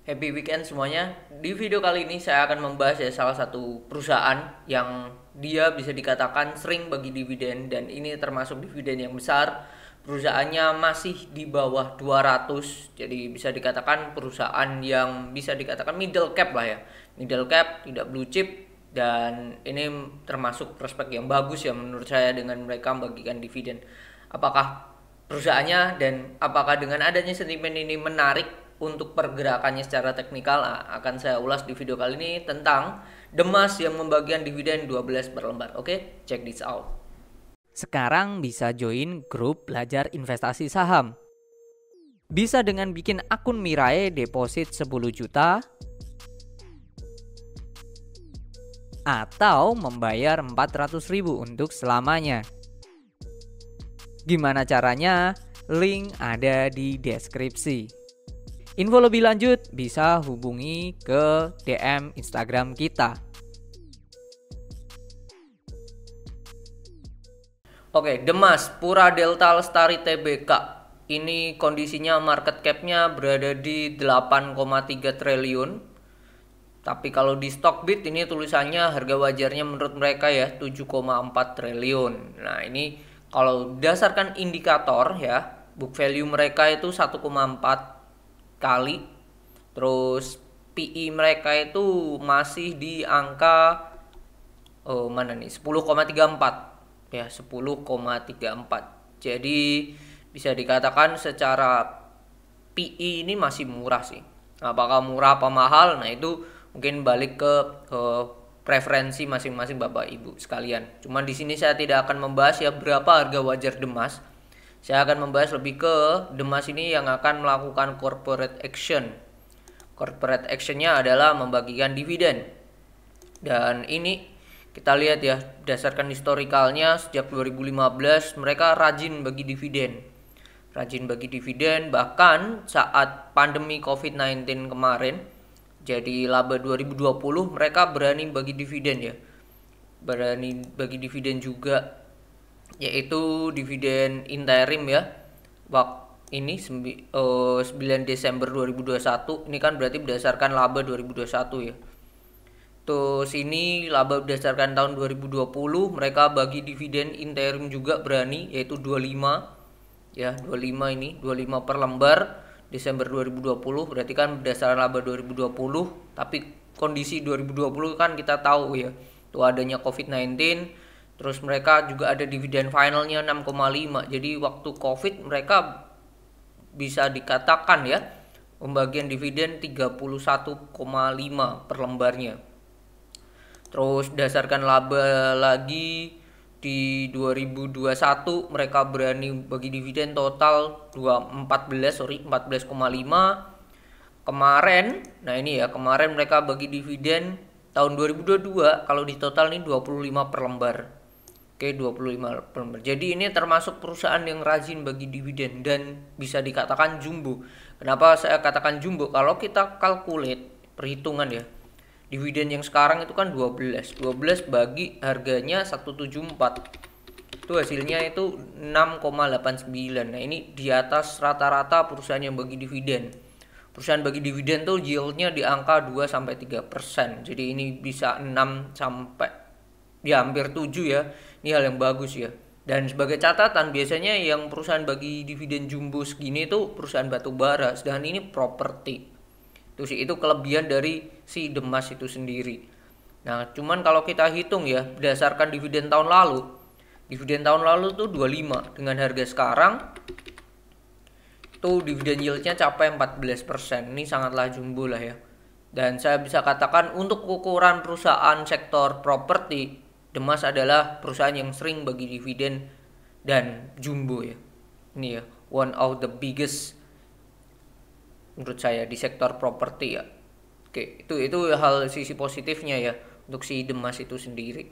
Happy weekend semuanya. Di video kali ini saya akan membahas salah satu perusahaan yang dia bisa dikatakan sering bagi dividen dan ini termasuk dividen yang besar. Perusahaannya masih di bawah 200. Jadi bisa dikatakan perusahaan yang bisa dikatakan middle cap lah ya. Middle cap, tidak blue chip dan ini termasuk prospek yang bagus ya menurut saya dengan mereka membagikan dividen. Apakah perusahaannya dan apakah dengan adanya sentimen ini menarik untuk pergerakannya secara teknikal akan saya ulas di video kali ini tentang Demas yang membagikan dividen 12 per lembar. Oke, check this out. Sekarang bisa join grup belajar investasi saham. Bisa dengan bikin akun Mirai deposit 10 juta atau membayar 400.000 untuk selamanya. Gimana caranya? Link ada di deskripsi. Info lebih lanjut bisa hubungi ke DM Instagram kita. Oke, Demas Pura Delta Lestari Tbk. Ini kondisinya market cap-nya berada di 8,3 triliun. Tapi kalau di Stockbit ini tulisannya harga wajarnya menurut mereka ya 7,4 triliun. Nah, ini kalau berdasarkan indikator ya, book value mereka itu 1,4 kali. Terus PE mereka itu masih di angka mana nih 10,34 ya 10,34. Jadi bisa dikatakan secara PE ini masih murah sih. Apakah murah apa mahal? Nah itu mungkin balik ke preferensi masing-masing Bapak Ibu sekalian. Cuman di sini saya tidak akan membahas ya berapa harga wajar Demas. Saya akan membahas lebih ke Demas ini yang akan melakukan corporate action. Corporate actionnya adalah membagikan dividen. Dan ini kita lihat ya, berdasarkan historikalnya sejak 2015 mereka rajin bagi dividen. Rajin bagi dividen bahkan saat pandemi COVID-19 kemarin. Jadi laba 2020 mereka berani bagi dividen ya. Berani bagi dividen juga, yaitu dividen interim ya. Ini 9 Desember 2021. Ini kan berarti berdasarkan laba 2021 ya. Terus ini laba berdasarkan tahun 2020 mereka bagi dividen interim juga berani, yaitu 25 ya, 25 ini 25 per lembar Desember 2020. Berarti kan berdasarkan laba 2020, tapi kondisi 2020 kan kita tahu ya, tuh adanya COVID-19. Terus mereka juga ada dividen finalnya 6,5. Jadi waktu Covid mereka bisa dikatakan ya pembagian dividen 31,5 per lembarnya. Terus berdasarkan laba lagi di 2021 mereka berani bagi dividen total 14,5. Kemarin, nah ini ya, kemarin mereka bagi dividen tahun 2022 kalau di total ini 25 per lembar. Oke, 25 per lembar. Jadi ini termasuk perusahaan yang rajin bagi dividen dan bisa dikatakan jumbo. Kenapa saya katakan jumbo? Kalau kita calculate perhitungan ya, dividen yang sekarang itu kan 12 bagi harganya 174. Itu hasilnya itu 6,89. Nah, ini di atas rata-rata perusahaan yang bagi dividen. Perusahaan bagi dividen tuh yieldnya di angka 2-3%. Jadi ini bisa 6 sampai ya hampir 7 ya. Ini hal yang bagus ya. Dan sebagai catatan biasanya yang perusahaan bagi dividen jumbo segini itu perusahaan batubara, sedangkan ini properti. Itu kelebihan dari si Demas itu sendiri. Nah, cuman kalau kita hitung ya berdasarkan dividen tahun lalu. Dividen tahun lalu tuh 25, dengan harga sekarang tuh dividen yieldnya capai 14%. Ini sangatlah jumbo lah ya. Dan saya bisa katakan untuk ukuran perusahaan sektor properti, Demas adalah perusahaan yang sering bagi dividen dan jumbo ya. Ini ya, one of the biggest menurut saya di sektor properti ya. Oke, itu hal sisi positifnya ya untuk si Demas itu sendiri.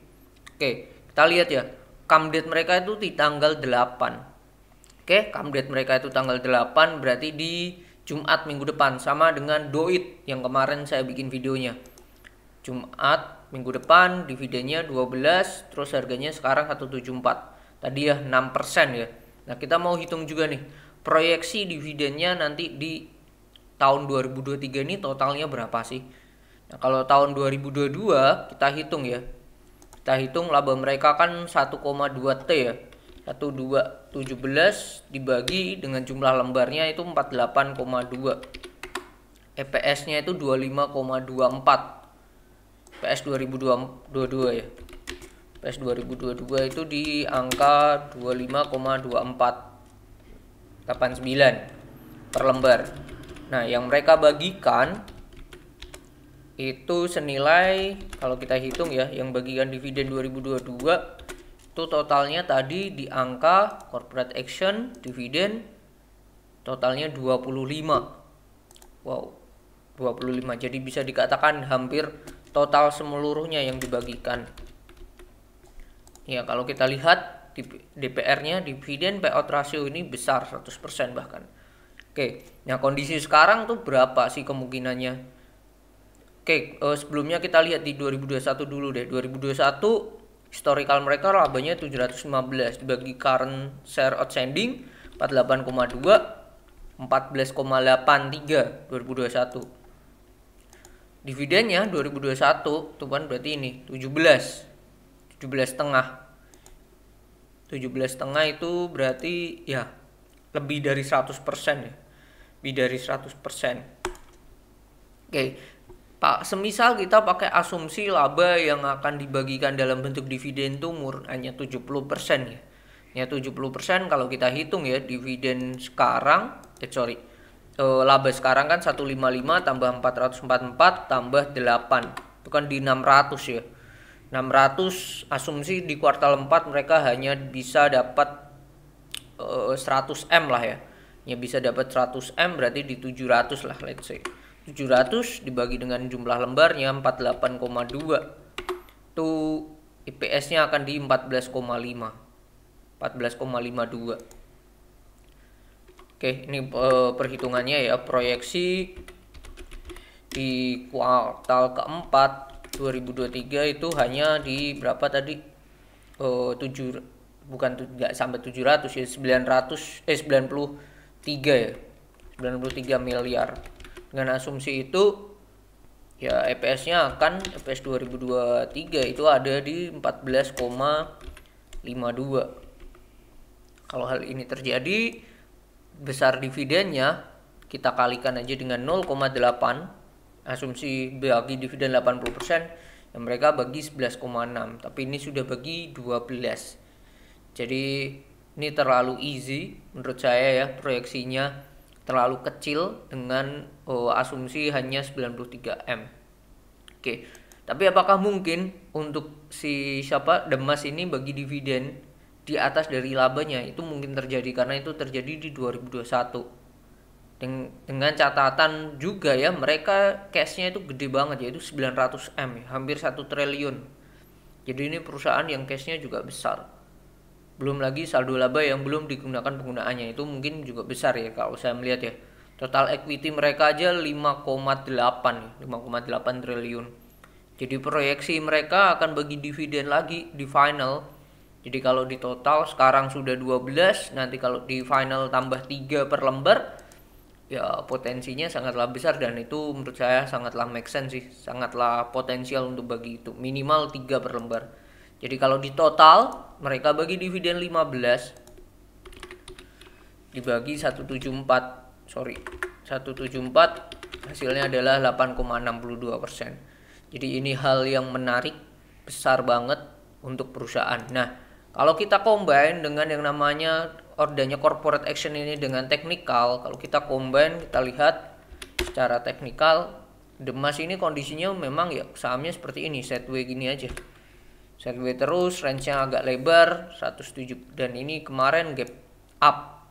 Oke, kita lihat ya, come date mereka itu di tanggal 8. Oke, come date mereka itu tanggal 8 berarti di Jumat minggu depan, sama dengan Doit yang kemarin saya bikin videonya. Jumat minggu depan dividennya 12, terus harganya sekarang 174. Tadi ya 6% ya. Nah, kita mau hitung juga nih proyeksi dividennya nanti di tahun 2023 ini totalnya berapa sih. Nah, kalau tahun 2022 kita hitung ya. Kita hitung laba mereka kan 1,2 T ya. 1217 dibagi dengan jumlah lembarnya itu 48,2. EPS-nya itu 25,24. EPS 2022 ya. EPS 2022 itu di angka 25,2489 per lembar. Nah, yang mereka bagikan itu senilai, kalau kita hitung ya, yang bagikan dividen 2022 itu totalnya tadi di angka corporate action dividen totalnya 25. Wow, 25. Jadi bisa dikatakan hampir total seluruhnya yang dibagikan. Ya, kalau kita lihat DPR-nya dividen payout ratio ini besar 100% bahkan. Oke, nah kondisi sekarang tuh berapa sih kemungkinannya? Oke, sebelumnya kita lihat di 2021 dulu deh. 2021 historical mereka labanya 715 dibagi current share outstanding 48,2, 14,83 2021. Dividennya 2021 tuh kan berarti ini 17 setengah. 17 setengah itu berarti ya lebih dari 100% ya. Lebih dari 100%. Oke. Pak, semisal kita pakai asumsi laba yang akan dibagikan dalam bentuk dividen itu hanya 70% ya. Ya 70% kalau kita hitung ya dividen sekarang, laba sekarang kan 155 tambah 444 tambah 8. Itu kan di 600 ya. 600 asumsi di kuartal 4 mereka hanya bisa dapat 100 M lah ya. Ya bisa dapat 100 M berarti di 700 lah let's say. 700 dibagi dengan jumlah lembarnya 48,2. Tuh IPS-nya akan di 14,5. 14,52. Oke, ini perhitungannya ya, proyeksi di kuartal keempat 2023 itu hanya di berapa tadi? 7 bukan enggak sampai 700 ya, 93 ya. 93 miliar. Dengan asumsi itu ya EPS-nya akan EPS 2023 itu ada di 14,52. Kalau hal ini terjadi, besar dividennya kita kalikan aja dengan 0,8. Asumsi bagi dividen 80%, yang mereka bagi 11,6. Tapi ini sudah bagi 12. Jadi ini terlalu easy menurut saya ya, proyeksinya terlalu kecil dengan asumsi hanya 93 M. Oke, tapi apakah mungkin untuk si Demas ini bagi dividen di atas dari labanya? Itu mungkin terjadi karena itu terjadi di 2021. Dengan catatan juga ya, mereka cashnya itu gede banget, yaitu 900 M, hampir 1 triliun. Jadi ini perusahaan yang cashnya juga besar. Belum lagi saldo laba yang belum digunakan penggunaannya, itu mungkin juga besar ya kalau saya melihat ya. Total equity mereka aja 5,8 triliun. Jadi proyeksi mereka akan bagi dividen lagi di final. Jadi kalau di total sekarang sudah 12, nanti kalau di final tambah 3 per lembar, ya potensinya sangatlah besar, dan itu menurut saya sangatlah make sense sih, sangatlah potensial untuk bagi itu, minimal 3 per lembar. Jadi kalau di total mereka bagi dividen 15 dibagi 174 hasilnya adalah 8,62%. Jadi ini hal yang menarik, besar banget untuk perusahaan. Nah, kalau kita combine dengan yang namanya ordanya corporate action ini dengan teknikal, kalau kita combine, kita lihat secara teknikal, Demas ini kondisinya memang ya sahamnya seperti ini, sideways gini aja. Sideways terus, range-nya agak lebar 107, dan ini kemarin gap up,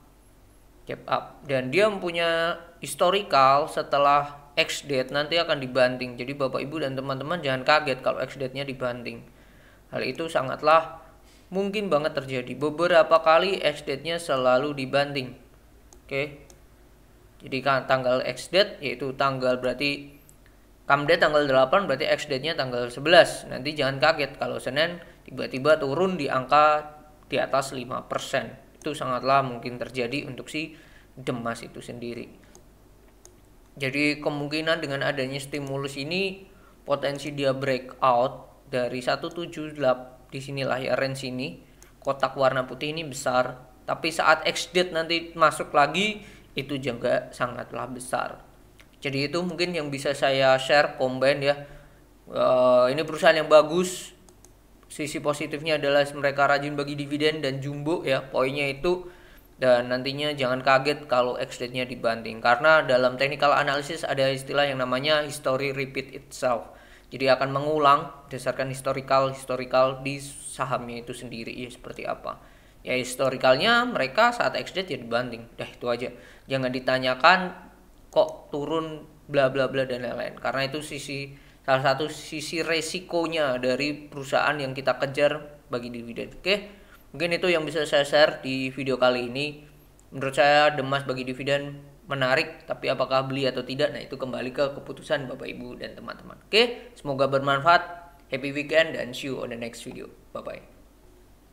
dan dia mempunyai historical setelah X-date nanti akan dibanting. Jadi Bapak Ibu dan teman-teman jangan kaget kalau X-date-nya dibanting. Hal itu sangatlah mungkin banget terjadi. Beberapa kali X-date-nya selalu dibanting. Oke. Jadi tanggal X-date yaitu tanggal berarti Come-date tanggal 8 berarti X-date-nya tanggal 11. Nanti jangan kaget kalau Senin tiba-tiba turun di angka di atas 5%. Itu sangatlah mungkin terjadi untuk si Demas itu sendiri. Jadi kemungkinan dengan adanya stimulus ini potensi dia breakout dari 178 di sinilah ya, range ini kotak warna putih ini besar. Tapi saat ex-date nanti masuk lagi itu juga sangatlah besar. Jadi itu mungkin yang bisa saya share Combine ya. Ini perusahaan yang bagus. Sisi positifnya adalah mereka rajin bagi dividen dan jumbo ya, poinnya itu. Dan nantinya jangan kaget kalau ex-date-nya dibanting, karena dalam technical analysis ada istilah yang namanya history repeat itself. Jadi akan mengulang berdasarkan historical di sahamnya itu sendiri ya, seperti apa. Ya historicalnya mereka saat ex-date ya dibanting. Dah itu aja. Jangan ditanyakan kok turun bla bla bla dan lain-lain, karena itu salah satu sisi resikonya dari perusahaan yang kita kejar bagi dividen. Oke, mungkin itu yang bisa saya share di video kali ini. Menurut saya Demas bagi dividen menarik, tapi apakah beli atau tidak, nah itu kembali ke keputusan Bapak Ibu dan teman-teman. Oke, semoga bermanfaat. Happy weekend dan see you on the next video. Bye bye.